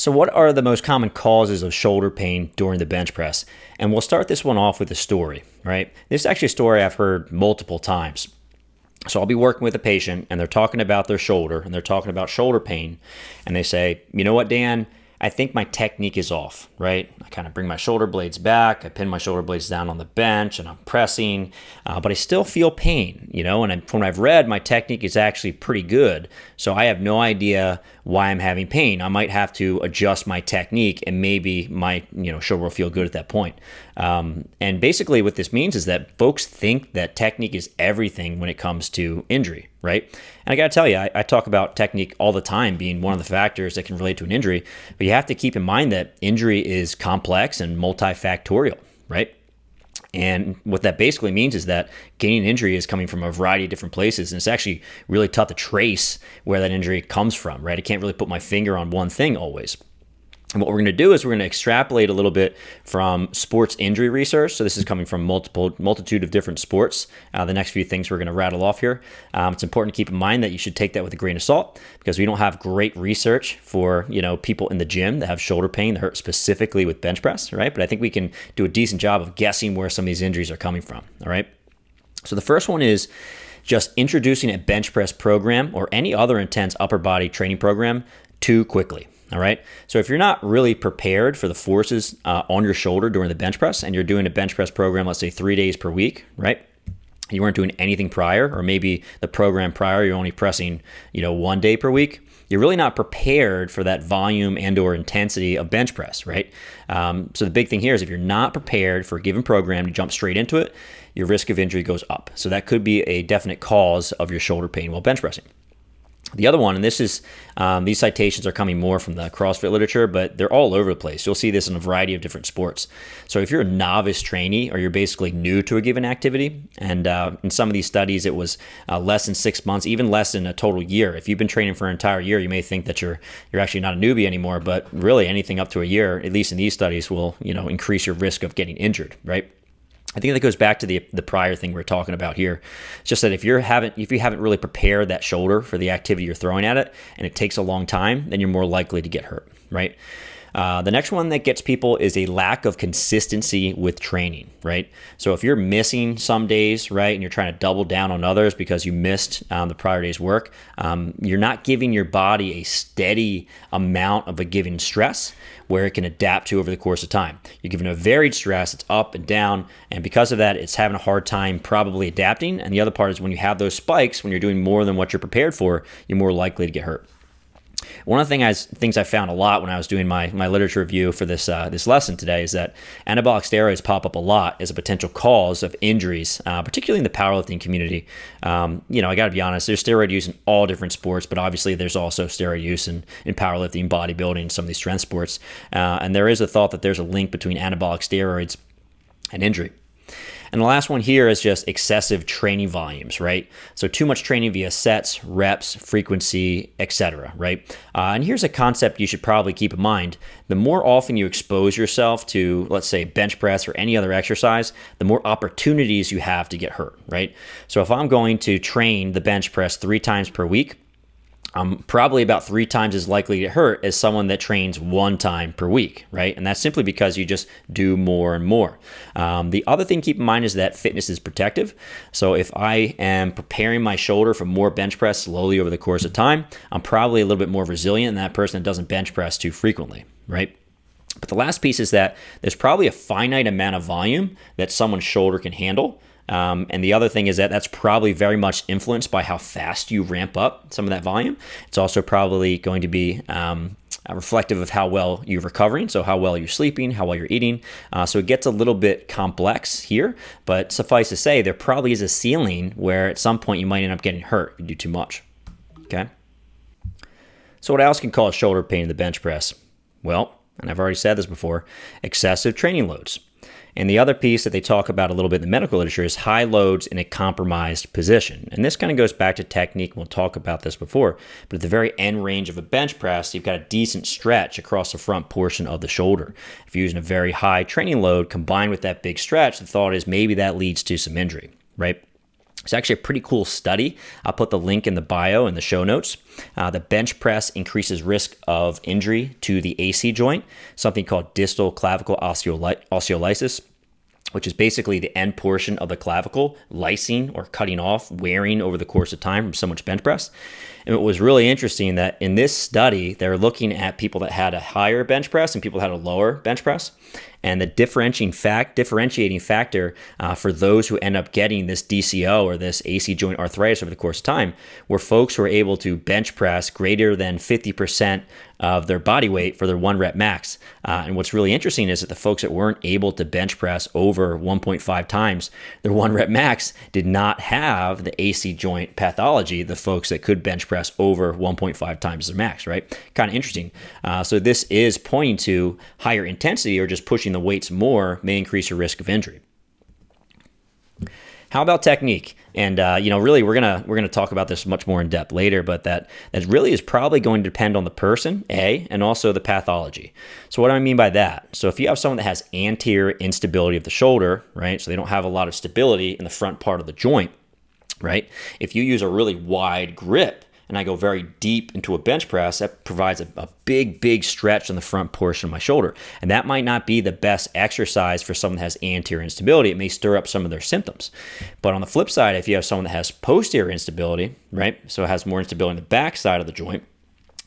So what are the most common causes of shoulder pain during the bench press? And we'll start this one off with a story, right? This is actually a story I've heard multiple times. So I'll be working with a patient and they're talking about their shoulder and they're talking about shoulder pain. And they say, you know what, Dan, I think my technique is off, right? I kind of bring my shoulder blades back. I pin my shoulder blades down on the bench and I'm pressing, but I still feel pain, and from what I've read, my technique is actually pretty good. So I have no idea why I'm having pain. I might have to adjust my technique and maybe my, shoulder will feel good at that point. And basically what this means is that folks think that technique is everything when it comes to injury, right? And I got to tell you, I talk about technique all the time being one of the factors that can relate to an injury, but you have to keep in mind that injury is complex and multifactorial, right? And what that basically means is that gaining an injury is coming from a variety of different places, and it's actually really tough to trace where that injury comes from, right? I can't really put my finger on one thing always. And what we're going to do is we're going to extrapolate a little bit from sports injury research. So this is coming from multitude of different sports. The next few things we're going to rattle off here. It's important to keep in mind that you should take that with a grain of salt because we don't have great research for people in the gym that have shoulder pain that hurt specifically with bench press, right? But I think we can do a decent job of guessing where some of these injuries are coming from. All right. So the first one is just introducing a bench press program or any other intense upper body training program too quickly. All right. So if you're not really prepared for the forces on your shoulder during the bench press and you're doing a bench press program, let's say 3 days per week, right? You weren't doing anything prior, or maybe the program prior, you're only pressing, 1 day per week. You're really not prepared for that volume and or intensity of bench press, right? So the big thing here is if you're not prepared for a given program to jump straight into it, your risk of injury goes up. So that could be a definite cause of your shoulder pain while bench pressing. The other one, and this is, these citations are coming more from the CrossFit literature, but they're all over the place. You'll see this in a variety of different sports. So if you're a novice trainee or you're basically new to a given activity, and in some of these studies, it was less than 6 months, even less than a total year. If you've been training for an entire year, you may think that you're actually not a newbie anymore, but really anything up to a year, at least in these studies, will increase your risk of getting injured, right? I think that goes back to the prior thing we're talking about here. It's just that if you haven't really prepared that shoulder for the activity you're throwing at it, and it takes a long time, then you're more likely to get hurt, right? The next one that gets people is a lack of consistency with training, right? So if you're missing some days, right, and you're trying to double down on others because you missed the prior day's work, you're not giving your body a steady amount of a given stress where it can adapt to over the course of time. You're giving it a varied stress, it's up and down, and because of that, it's having a hard time probably adapting. And the other part is when you have those spikes, when you're doing more than what you're prepared for, you're more likely to get hurt. One of the things I found a lot when I was doing my literature review for this lesson today is that anabolic steroids pop up a lot as a potential cause of injuries, particularly in the powerlifting community. I got to be honest, there's steroid use in all different sports, but obviously there's also steroid use in powerlifting, bodybuilding, some of these strength sports. And there is a thought that there's a link between anabolic steroids and injury. And the last one here is just excessive training volumes, right? So too much training via sets, reps, frequency, etc., right? And here's a concept you should probably keep in mind. The more often you expose yourself to, let's say, bench press or any other exercise, the more opportunities you have to get hurt, right? So if I'm going to train the bench press 3 times per week, I'm probably about 3 times as likely to get hurt as someone that trains 1 time per week, right? And that's simply because you just do more and more. The other thing to keep in mind is that fitness is protective. So if I am preparing my shoulder for more bench press slowly over the course of time, I'm probably a little bit more resilient than that person that doesn't bench press too frequently, right? But the last piece is that there's probably a finite amount of volume that someone's shoulder can handle. And the other thing is that that's probably very much influenced by how fast you ramp up some of that volume. It's also probably going to be reflective of how well you're recovering, so how well you're sleeping, how well you're eating. So it gets a little bit complex here, but suffice to say, there probably is a ceiling where at some point you might end up getting hurt if you do too much. Okay. So what else can cause shoulder pain in the bench press? Well, and I've already said this before, excessive training loads. And the other piece that they talk about a little bit in the medical literature is high loads in a compromised position. And this kind of goes back to technique. We'll talk about this before. But at the very end range of a bench press, you've got a decent stretch across the front portion of the shoulder. If you're using a very high training load combined with that big stretch, the thought is maybe that leads to some injury, right? It's actually a pretty cool study. I'll put the link in the bio in the show notes. The bench press increases risk of injury to the AC joint, something called distal clavicle osteolysis, which is basically the end portion of the clavicle lysing or cutting off, wearing over the course of time from so much bench press. And it was really interesting that in this study, they're looking at people that had a higher bench press and people that had a lower bench press. And the differentiating factor for those who end up getting this DCO or this AC joint arthritis over the course of time were folks who were able to bench press greater than 50% of their body weight for their 1 rep max. And what's really interesting is that the folks that weren't able to bench press over 1.5 times their 1 rep max did not have the AC joint pathology, the folks that could bench press over 1.5 times their max, right? Kind of interesting. So this is pointing to higher intensity or just pushing the weights more may increase your risk of injury. How about technique? And really, we're gonna talk about this much more in depth later, but that really is probably going to depend on the person, and also the pathology. So what do I mean by that? So if you have someone that has anterior instability of the shoulder, right? So they don't have a lot of stability in the front part of the joint, right? If you use a really wide grip and I go very deep into a bench press, that provides a big stretch on the front portion of my shoulder. And that might not be the best exercise for someone that has anterior instability. It may stir up some of their symptoms. But on the flip side, if you have someone that has posterior instability, right, so it has more instability in the back side of the joint,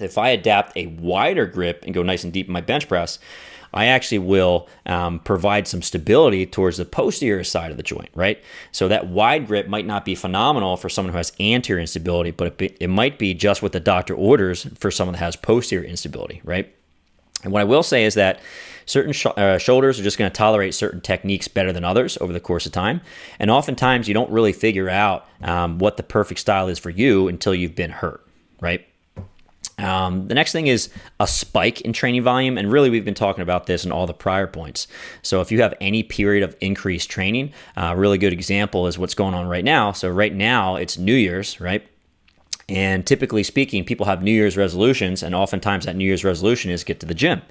if I adapt a wider grip and go nice and deep in my bench press, I actually will provide some stability towards the posterior side of the joint, right? So that wide grip might not be phenomenal for someone who has anterior instability, but it might be just what the doctor orders for someone that has posterior instability, right? And what I will say is that certain shoulders are just going to tolerate certain techniques better than others over the course of time. And oftentimes you don't really figure out what the perfect style is for you until you've been hurt, right? The next thing is a spike in training volume. And really, we've been talking about this in all the prior points. So if you have any period of increased training, a really good example is what's going on right now. So right now it's New Year's, right? And typically speaking, people have New Year's resolutions, and oftentimes that New Year's resolution is get to the gym,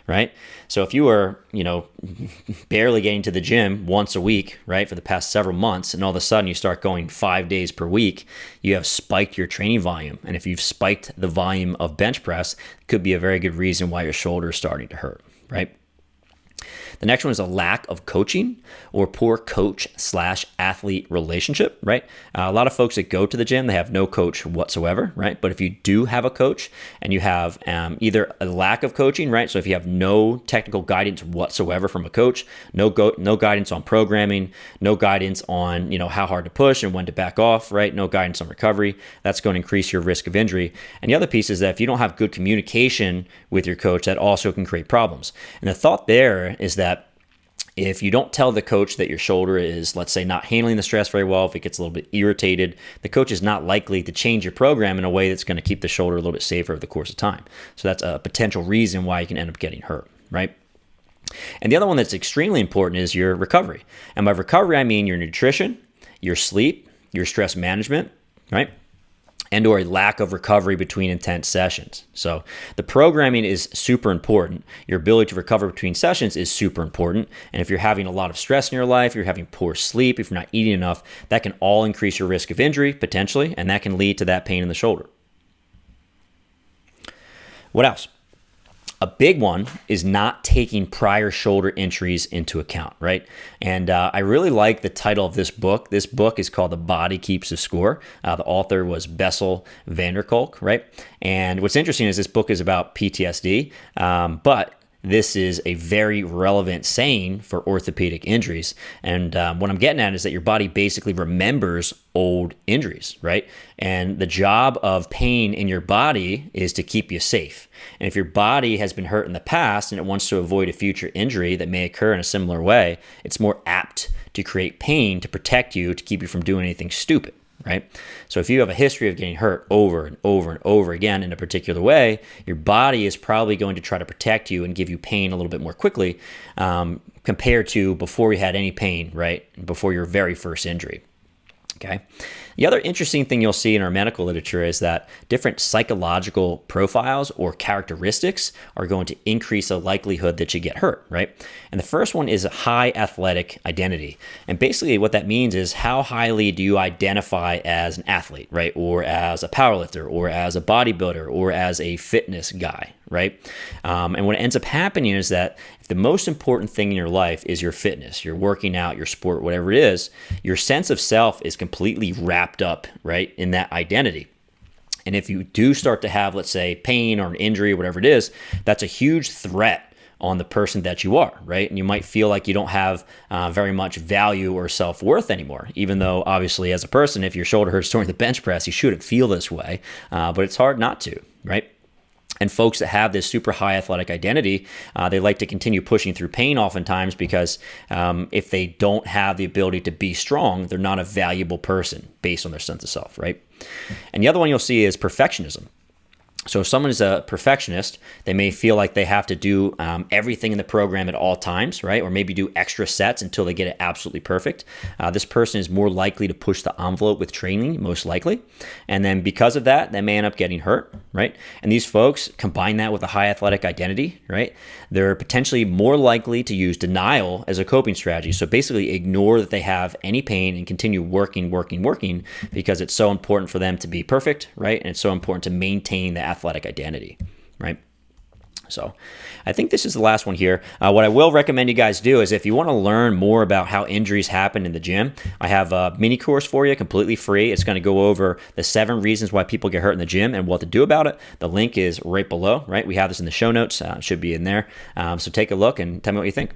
right? So if you were, barely getting to the gym once a week, right, for the past several months, and all of a sudden you start going 5 days per week, you have spiked your training volume. And if you've spiked the volume of bench press, it could be a very good reason why your shoulder is starting to hurt, right? The next one is a lack of coaching or poor coach/athlete relationship, right? A lot of folks that go to the gym, they have no coach whatsoever, right? But if you do have a coach and you have either a lack of coaching, right? So if you have no technical guidance whatsoever from a coach, no guidance on programming, no guidance on, how hard to push and when to back off, right? No guidance on recovery, that's going to increase your risk of injury. And the other piece is that if you don't have good communication with your coach, that also can create problems. And the thought there is that if you don't tell the coach that your shoulder is, let's say, not handling the stress very well, if it gets a little bit irritated, the coach is not likely to change your program in a way that's going to keep the shoulder a little bit safer over the course of time. So that's a potential reason why you can end up getting hurt, right? And the other one that's extremely important is your recovery. And by recovery, I mean your nutrition, your sleep, your stress management, right? And or a lack of recovery between intense sessions. So the programming is super important. Your ability to recover between sessions is super important. And if you're having a lot of stress in your life, you're having poor sleep, if you're not eating enough, that can all increase your risk of injury potentially, and that can lead to that pain in the shoulder. What else? A big one is not taking prior shoulder injuries into account, right? And I really like the title of this book. This book is called The Body Keeps the Score. The author was Bessel van der Kolk, right? And what's interesting is this book is about PTSD, but this is a very relevant saying for orthopedic injuries. And what I'm getting at is that your body basically remembers old injuries, right? And the job of pain in your body is to keep you safe. And if your body has been hurt in the past and it wants to avoid a future injury that may occur in a similar way, it's more apt to create pain to protect you, to keep you from doing anything stupid. Right? So if you have a history of getting hurt over and over and over again in a particular way, your body is probably going to try to protect you and give you pain a little bit more quickly compared to before you had any pain, right? Before your very first injury. Okay. The other interesting thing you'll see in our medical literature is that different psychological profiles or characteristics are going to increase the likelihood that you get hurt, right? And the first one is a high athletic identity. And basically what that means is how highly do you identify as an athlete, right? Or as a powerlifter, or as a bodybuilder, or as a fitness guy, right? And what ends up happening is that if the most important thing in your life is your fitness, your working out, your sport, whatever it is, your sense of self is completely wrapped up, right, in that identity. And if you do start to have, let's say, pain or an injury, whatever it is, that's a huge threat on the person that you are, right? And you might feel like you don't have very much value or self-worth anymore, even though obviously as a person, if your shoulder hurts during the bench press, you shouldn't feel this way, but it's hard not to, right? And folks that have this super high athletic identity, they like to continue pushing through pain oftentimes because if they don't have the ability to be strong, they're not a valuable person based on their sense of self, right? And the other one you'll see is perfectionism. So if someone is a perfectionist, they may feel like they have to do everything in the program at all times, right? Or maybe do extra sets until they get it absolutely perfect. This person is more likely to push the envelope with training, most likely. And then because of that, they may end up getting hurt, right? And these folks combine that with a high athletic identity, right? They're potentially more likely to use denial as a coping strategy. So basically ignore that they have any pain and continue working because it's so important for them to be perfect, right? And it's so important to maintain the athletic identity, right? So I think this is the last one here. What I will recommend you guys do is if you want to learn more about how injuries happen in the gym, I have a mini course for you, completely free. It's going to go over the 7 reasons why people get hurt in the gym and what to do about it. The link is right below, right? We have this in the show notes. It should be in there. So take a look and tell me what you think.